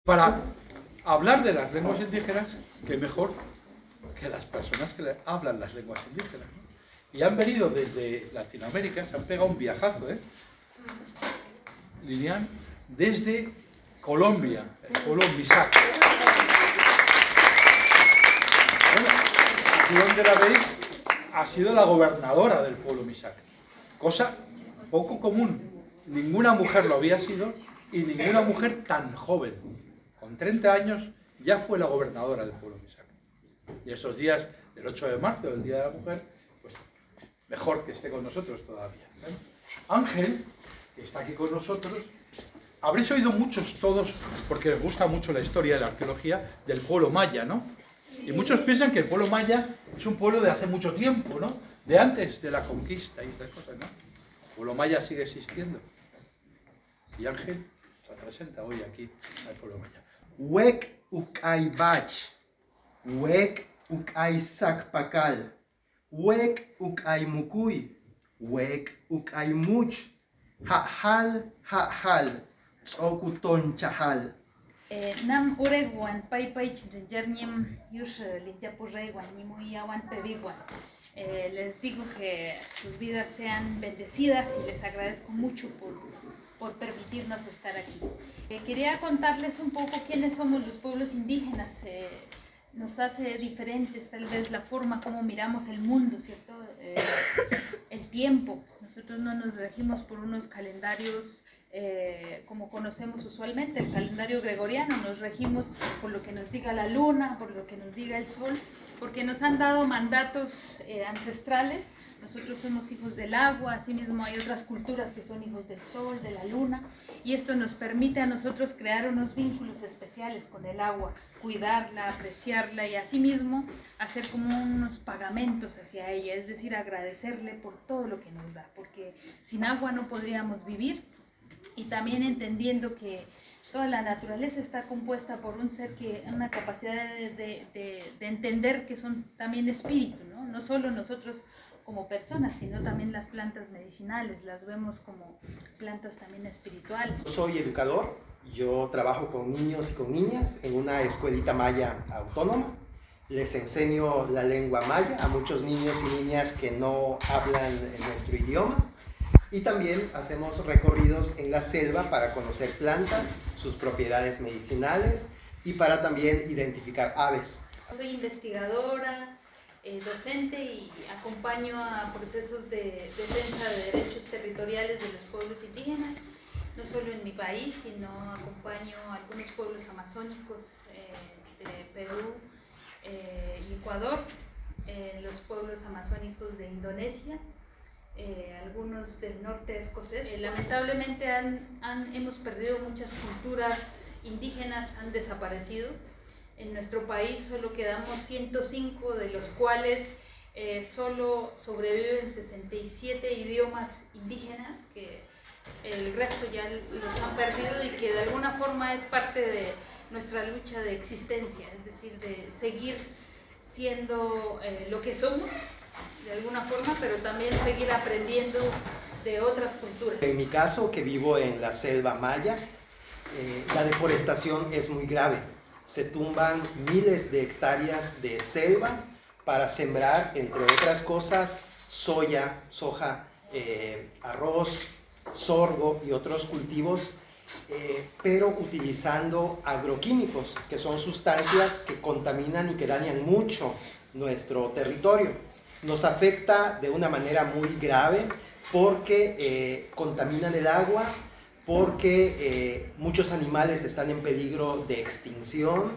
Para hablar de las lenguas indígenas, qué mejor que las personas que hablan las lenguas indígenas, ¿no? Y han venido desde Latinoamérica, se han pegado un viajazo, Lilian, desde Colombia, el pueblo Misak. Bueno, aquí donde la veis, ha sido la gobernadora del pueblo Misak. Cosa poco común. Ninguna mujer lo había sido y ninguna mujer tan joven. Con 30 años ya fue la gobernadora del pueblo Misak. Y esos días del 8 de marzo, del Día de la Mujer, pues mejor que esté con nosotros todavía, ¿eh? Ángel, que está aquí con nosotros, habréis oído muchos todos, porque les gusta mucho la historia de la arqueología, del pueblo maya, ¿no? Y muchos piensan que el pueblo maya es un pueblo de hace mucho tiempo, ¿no? De antes de la conquista y estas cosas, ¿no? El pueblo maya sigue existiendo. Y Ángel se presenta hoy aquí al pueblo maya. Wek ukay bach, wek ukay sakpakal, wek ukay mukuy, wek ukay much, hahal, tsokuton chahal. Nam uregwan paypay chinjarnim yush linchapurregwan nimuyawan pebiguan. Les digo que sus vidas sean bendecidas y les agradezco mucho por permitirnos estar aquí. Quería contarles un poco quiénes somos los pueblos indígenas. Nos hace diferentes tal vez la forma como miramos el mundo, ¿cierto? El tiempo. Nosotros no nos regimos por unos calendarios como conocemos usualmente, el calendario gregoriano. Nos regimos por lo que nos diga la luna, por lo que nos diga el sol, porque nos han dado mandatos ancestrales. Nosotros somos hijos del agua, asimismo hay otras culturas que son hijos del sol, de la luna, y esto nos permite a nosotros crear unos vínculos especiales con el agua, cuidarla, apreciarla y asimismo hacer como unos pagamentos hacia ella, es decir, agradecerle por todo lo que nos da, porque sin agua no podríamos vivir. Y también entendiendo que toda la naturaleza está compuesta por un ser que una capacidad de entender que son también espíritu, ¿no? No solo nosotros como personas, sino también las plantas medicinales, las vemos como plantas también espirituales. Soy educador, yo trabajo con niños y con niñas en una escuelita maya autónoma. Les enseño la lengua maya a muchos niños y niñas que no hablan nuestro idioma. Y también hacemos recorridos en la selva para conocer plantas, sus propiedades medicinales y para también identificar aves. Soy investigadora, docente y acompaño a procesos de defensa de derechos territoriales de los pueblos indígenas, no solo en mi país, sino acompaño a algunos pueblos amazónicos de Perú y Ecuador, los pueblos amazónicos de Indonesia, algunos del norte escocés. Lamentablemente hemos perdido muchas culturas indígenas, han desaparecido. En nuestro país solo quedamos 105, de los cuales solo sobreviven 67 idiomas indígenas, que el resto ya los han perdido y que de alguna forma es parte de nuestra lucha de existencia, es decir, de seguir siendo lo que somos de alguna forma, pero también seguir aprendiendo de otras culturas. En mi caso, que vivo en la selva maya, la deforestación es muy grave. Se tumban miles de hectáreas de selva para sembrar, entre otras cosas, soja, arroz, sorgo y otros cultivos, pero utilizando agroquímicos, que son sustancias que contaminan y que dañan mucho nuestro territorio. Nos afecta de una manera muy grave porque contaminan el agua, porque muchos animales están en peligro de extinción,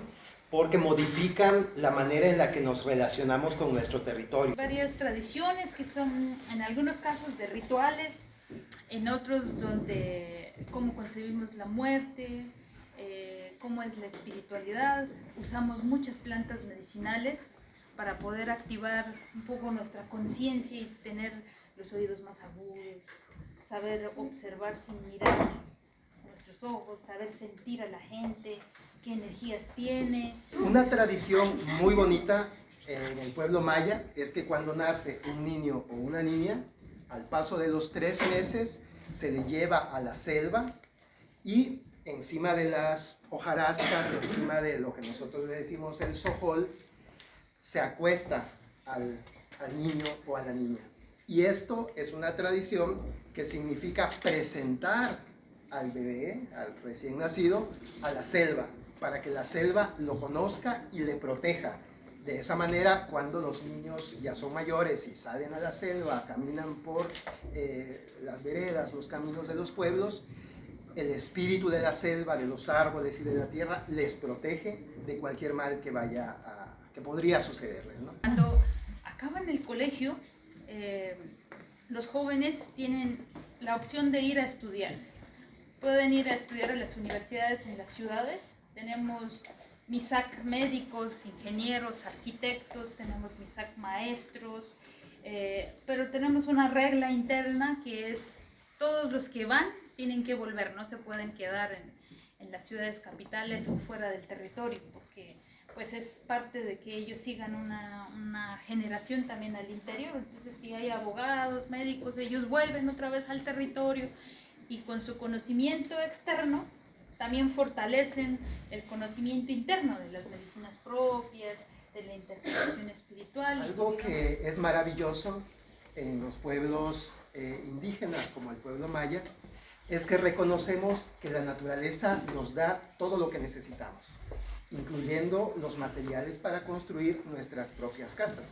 porque modifican la manera en la que nos relacionamos con nuestro territorio. Varias tradiciones que son en algunos casos de rituales, en otros donde cómo concebimos la muerte, cómo es la espiritualidad. Usamos muchas plantas medicinales para poder activar un poco nuestra conciencia y tener los oídos más agudos, saber observar sin mirar nuestros ojos, saber sentir a la gente, qué energías tiene. Una tradición muy bonita en el pueblo maya es que cuando nace un niño o una niña, al paso de los 3 meses se le lleva a la selva y encima de las hojarascas encima de lo que nosotros le decimos el sojol, se acuesta al niño o a la niña. Y esto es una tradición que significa presentar al bebé, al recién nacido, a la selva, para que la selva lo conozca y le proteja. De esa manera, cuando los niños ya son mayores y salen a la selva, caminan por las veredas, los caminos de los pueblos, el espíritu de la selva, de los árboles y de la tierra les protege de cualquier mal que podría sucederles, ¿no? Cuando acaban el colegio, los jóvenes tienen la opción de ir a estudiar. Pueden ir a estudiar a las universidades en las ciudades. Tenemos MISAC médicos, ingenieros, arquitectos, tenemos MISAC maestros, pero tenemos una regla interna que es todos los que van tienen que volver, no se pueden quedar en las ciudades capitales o fuera del territorio, porque pues es parte de que ellos sigan una generación también al interior. Entonces, si hay abogados, médicos, ellos vuelven otra vez al territorio y con su conocimiento externo también fortalecen el conocimiento interno de las medicinas propias, de la interpretación espiritual. Algo que es maravilloso en los pueblos indígenas como el pueblo maya es que reconocemos que la naturaleza nos da todo lo que necesitamos, incluyendo los materiales para construir nuestras propias casas.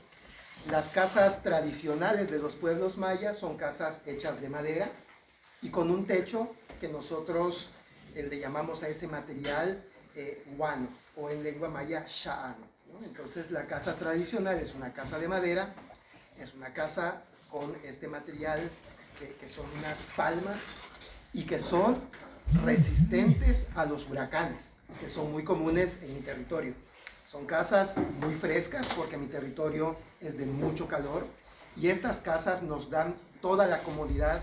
Las casas tradicionales de los pueblos mayas son casas hechas de madera y con un techo que nosotros le llamamos a ese material huano, o en lengua maya sha'an, ¿no? Entonces la casa tradicional es una casa de madera, es una casa con este material que son unas palmas y que son resistentes a los huracanes, que son muy comunes en mi territorio. Son casas muy frescas porque mi territorio es de mucho calor y estas casas nos dan toda la comodidad,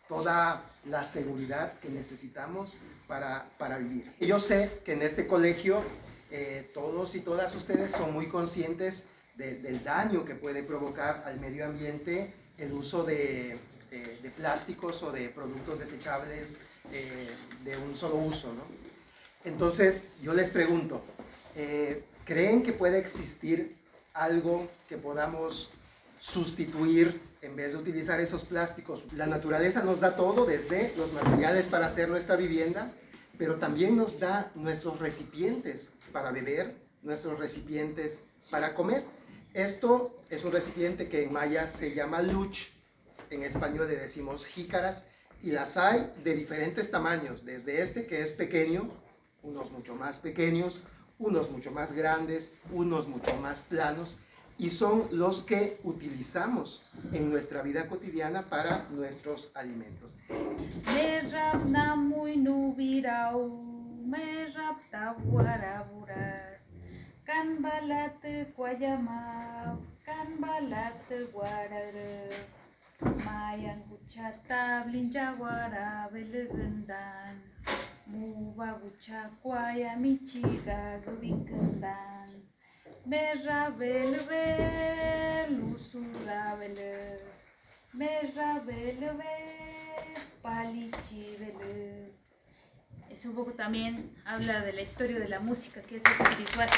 toda la seguridad que necesitamos para vivir. Y yo sé que en este colegio todos y todas ustedes son muy conscientes del daño que puede provocar al medio ambiente el uso de plásticos o de productos desechables de un solo uso, ¿no? Entonces yo les pregunto, ¿creen que puede existir algo que podamos sustituir en vez de utilizar esos plásticos? La naturaleza nos da todo, desde los materiales para hacer nuestra vivienda, pero también nos da nuestros recipientes para beber, nuestros recipientes para comer. Esto es un recipiente que en maya se llama luch, en español le decimos jícaras, y las hay de diferentes tamaños, desde este que es pequeño, unos mucho más pequeños, unos mucho más grandes, unos mucho más planos, y son los que utilizamos en nuestra vida cotidiana para nuestros alimentos. Merab namuy nubirau, merab tawaraburas, kan balat guayama, kan balat guarare, mayan guchata blinjawara belegendan, muba gucha guayamichiga gubikendan. Merabelve, lusurabele, merabelve, palichibele. Es un poco también habla de la historia de la música, que es espiritual.